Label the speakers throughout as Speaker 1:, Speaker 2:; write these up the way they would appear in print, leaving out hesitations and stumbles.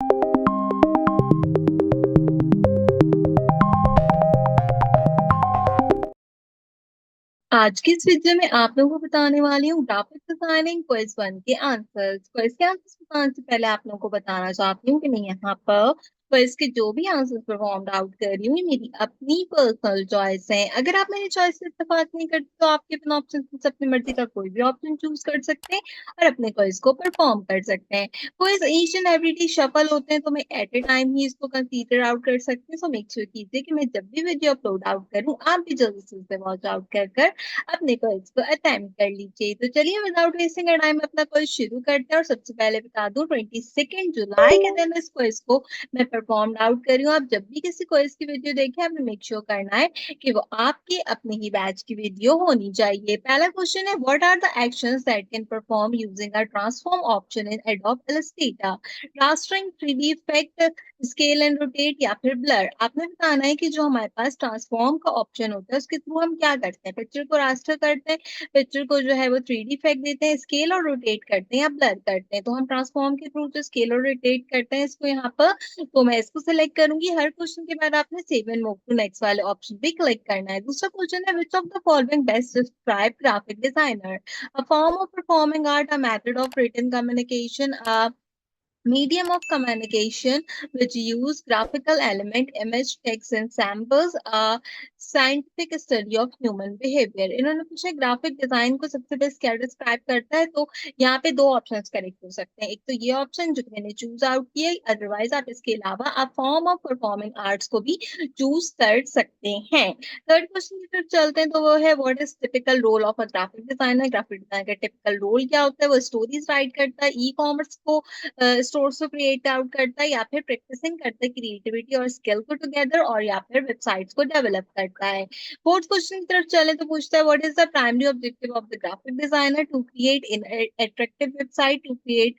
Speaker 1: आज की इस वीडियो में आप लोगों को बताने वाली हूँ ग्राफिक डिजाइनिंग क्विज 1 के आंसर्स। क्विज के आंसर्स बताने से पहले आप लोगों को बताना चाहती हूँ कि मैं यहाँ पर क्विज के जो भी आंसर्स परफॉर्म आउट कर रही हूँ ये मेरी अपनी पर्सनल चॉइस है। अगर आप मेरी चॉइस से इत्तेफाक नहीं करते तो आपके अपने ऑप्शन में से अपनी मर्जी का कोई भी ऑप्शन चूज कर सकते हैं और अपने क्विज को परफॉर्म कर सकते हैं। Quiz each and every day shuffle होते हैं तो मैं एट ए टाइम ही इसको कंसीडर आउट कर सकती हूँ। सो मेक श्योर कीजिए कि मैं जब भी वीडियो अपलोड आउट करूँ आप भी जल्दी से उसे वॉच आउट कर अपने क्विज को अटेम्प्ट कर लीजिए। तो चलिए विदाउट वेस्टिंग टाइम अपना क्विज शुरू करते हैं और सबसे पहले बता दूं 22 जुलाई के दिन इस क्विज को मैं परफॉर्म आउट कर रही हूँ। आप जब भी किसी क्विज की वीडियो देखें आपने मेक श्योर करना है कि वो आपके अपने ही बैच की वीडियो होनी चाहिए। पहला क्वेश्चन है, what are the actions that can perform using a transform option in Adobe Illustrator? Rastering, 3D effect, scale and rotate या फिर ब्लर। आपने बताना है कि जो हमारे पास ट्रांसफॉर्म का ऑप्शन होता है उसके थ्रू हम क्या करते हैं, पिक्चर को रास्टर करते हैं, पिक्चर को जो है वो 3D इफेक्ट देते हैं, स्केल और रोटेट करते हैं या ब्लर करते हैं। तो हम ट्रांसफॉर्म के थ्रू जो स्केल और रोटेट करते हैं इसको यहाँ पर, तो मैं इसको सिलेक्ट करूंगी। हर क्वेश्चन के बाद आपने save and move to next वाले ऑप्शन पे क्लिक करना है। दूसरा क्वेश्चन है, which of the following best describe graphic designer? A form of performing art, a method of written communication, medium of communication which use graphical element, image, text and samples, a scientific study of human behavior। इन्होंने पूछा graphic design को सबसे best क्या describe करता है, तो यहाँ पे दो ऑप्शंस करेक्ट हो सकते हैं। एक तो ये ऑप्शन जो मैंने चूज आउट किया, अदरवाइज आप इसके अलावा आप फॉर्म ऑफ परफॉर्मिंग आर्ट्स को भी चूज कर सकते हैं। थर्ड क्वेश्चन की तरफ चलते हैं, तो वो है, what is typical role of a graphic designer? Graphic designer का टिपिकल रोल क्या होता है? वो स्टोरीज राइट करता है, ई कॉमर्स को स्टोर्स को क्रिएट आउट करता है, या फिर प्रैक्टिसिंग करता है क्रिएटिविटी और स्किल को टुगेदर, और या फिर वेबसाइट्स को डेवलप करता है। फोर्थ क्वेश्चन की तरफ चले तो पूछता है, what is the primary objective of the graphic designer? To create in attractive website, to create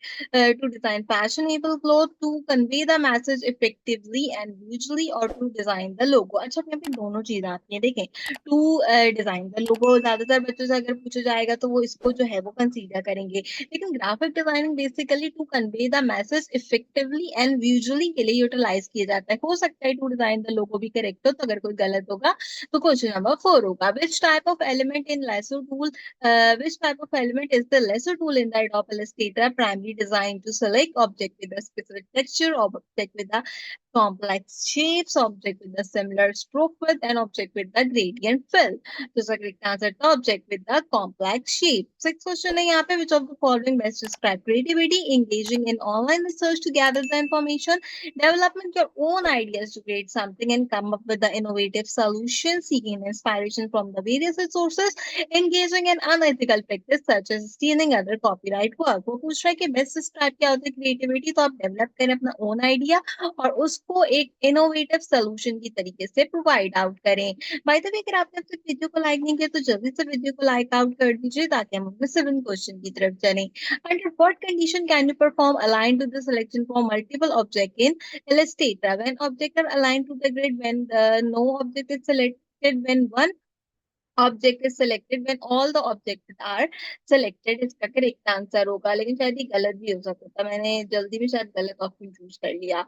Speaker 1: to design fashionable cloth, to convey the message effectively and visually, और टू डिजाइन द लोगो। अच्छा, यहाँ पे दोनों चीजें आती है, देखें, to design the लोगो ज्यादातर बच्चों से अगर पूछा जाएगा तो वो इसको जो है वो कंसीडर करेंगे, लेकिन graphic designing basically to convey the message effectively and visually के लिए यूटिलाइज किया जाता है। हो सकता है टू डिजाइन द लोगो भी करेक्ट हो, तो अगर कोई गलत होगा तो क्वेश्चन नंबर 4 होगा। Which type of element in lasso tool, which type of element is the lesser tool in the Adobe Illustrator? Primary design, to select object with a specific texture, object with a complex shapes, object with a similar stroke width, and object with the gradient fill। तो इसका correct answer था object with the complex shape. Six question है यहाँ पे, which of the following best describe creativity? Engaging in online research to gather the information, development your own ideas to create something and come up with the innovative solution, seeking inspiration from the various resources, engaging in unethical practice such as stealing other copyright work। वो पूछ रहा है कि best describe क्या होता है creativity, तो आप डेवलप करें अपना ओन आइडिया और उसको एक इनोवेटिव सोल्यूशन की तरीके से प्रोवाइड आउट करें। बाय द वे, अगर आपने अब तक वीडियो को लाइक नहीं किया तो जल्दी से वीडियो को लाइक आउट कर दीजिए ताकि हम अपने 7 क्वेश्चन की तरफ चलें। Under what condition can you perform align to the selection for multiple object in Illustrator? When objects are aligned to the grid, when no object is selected, when one object is selected, when all the object are selected. इसका correct answer होगा, लेकिन शायद ये गलत भी हो सकता था, मैंने जल्दी में शायद गलत ऑप्शन चूज कर लिया।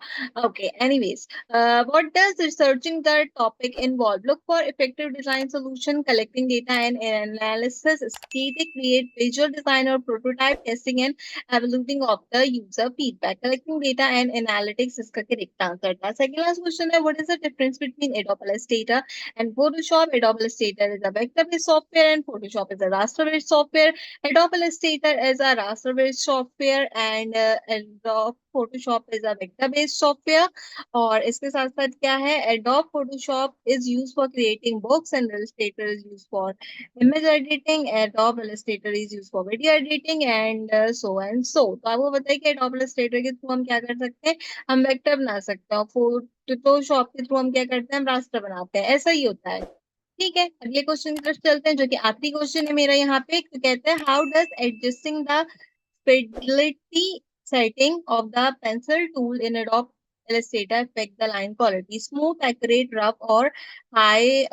Speaker 1: Okay, anyways, what does researching the topic involve? Look for effective design solution, collecting data and analysis, static create visual design और prototype, testing and evaluating of the user feedback, collecting data and analytics। इसका correct answer था। Second last question है, what is the difference between Adobe Illustrator and Photoshop? Adobe Illustrator is a vector-based software and Photoshop is a raster-based software। Adobe Illustrator is a raster-based software and Adobe Photoshop is a vector-based software। और इसके साथ साथ क्या है, Adobe Photoshop is used for creating books and Illustrator is used for image editing, Adobe Illustrator is used for video editing and so and so। तो आपको बताइए कि Adobe Illustrator के थ्रू हम क्या कर सकते हैं, हम वेक्टर बना सकते हैं, फोटोशॉप के थ्रू हम क्या करते हैं, हम रास्टर बनाते हैं, ऐसा ही होता है। ठीक है, अगले क्वेश्चन की तरफ चलते हैं जो कि आखिरी क्वेश्चन है मेरा यहाँ पे। तो कहते हैं, how does adjusting the fidelity setting of the pencil tool in Adobe Illustrator affect the line quality? Smooth, accurate, rough और high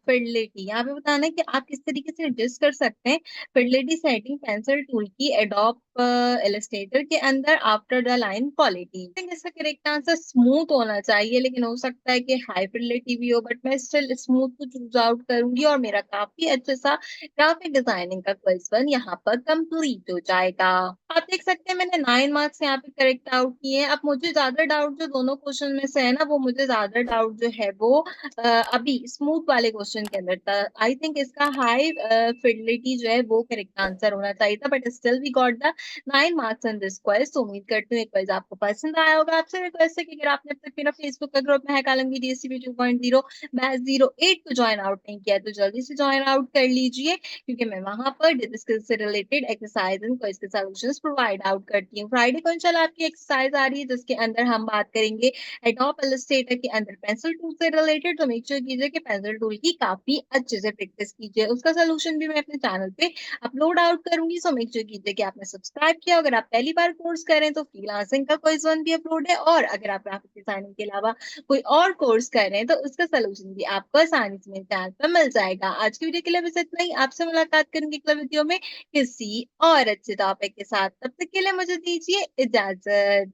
Speaker 1: fidelity। यहाँ पे बताना है कि आप किस तरीके से एडजस्ट कर सकते हैं fidelity setting पेंसिल टूल की Adobe इलस्ट्रेटर के अंदर after the line quality. I think इसका करेक्ट आंसर स्मूथ होना चाहिए, लेकिन हो सकता है कि हाई फिdelity भी हो, बट मैं स्टिल स्मूथ को चूज आउट करूंगी और मेरा काफी अच्छा सा ग्राफिक डिजाइनिंग का क्विज वन यहाँ पर कंप्लीट हो जाएगा। आप देख सकते हैं मैंने 9 मार्क्स यहाँ पे करेक्ट आउट किए हैं। अब मुझे ज्यादा डाउट जो दोनों क्वेश्चन में से है ना, वो मुझे ज्यादा डाउट जो है वो अभी स्मूथ वाले क्वेश्चन के अंदर था। आई थिंक इसका हाई फिdelity जो है वो करेक्ट आंसर होना चाहिए था, but still we got the 9 marks in this quiz. तो उम्मीद करती हूँ ये क्वेज आपको पसंद आया होगा। आपसे रिक्वेस्ट है कि अगर आपने अब तक मेरा फेसबुक का ग्रुप महक आलमगीर DSCP 2.0 बैच 08 को ज्वाइन आउट नहीं किया, तो जल्दी से ज्वाइन आउट कर लीजिए, क्योंकि मैं वहां पर डिजिटल स्किल्स से रिलेटेड एक्सरसाइज एंड क्विज के सॉल्यूशंस प्रोवाइड आउट करती हूँ। फ्राइडे को इंशाल्लाह आपकी एक्सरसाइज आ रही है, जिसके अंदर हम बात करेंगे एडोब इलस्ट्रेटर के अंदर पेंसिल टूल से रिलेटेड। तो मेक श्योर कीजिए कि पेंसिल टूल की काफी अच्छे से प्रैक्टिस कीजिए। उसका सोल्यूशन भी मैं अपने चैनल पे अपलोड आउट करूंगी, सो मेक श्योर कीजिए कि आपने सब्सक्राइब किया। अगर आप पहली बार कोर्स कर रहे हैं तो फ्रीलांसिंग का क्विज वन भी अपलोड है, और अगर आप ग्राफिक डिजाइनिंग के अलावा कोई और कोर्स कर रहे हैं तो उसका सोल्यूशन भी आपको आसानी से मेरे चैनल पर मिल जाएगा। आज की वीडियो के लिए बस इतना ही। आपसे मुलाकात करेंगे अगले वीडियो में किसी और अच्छे टॉपिक के साथ। तब तक के लिए मुझे दीजिए इजाजत।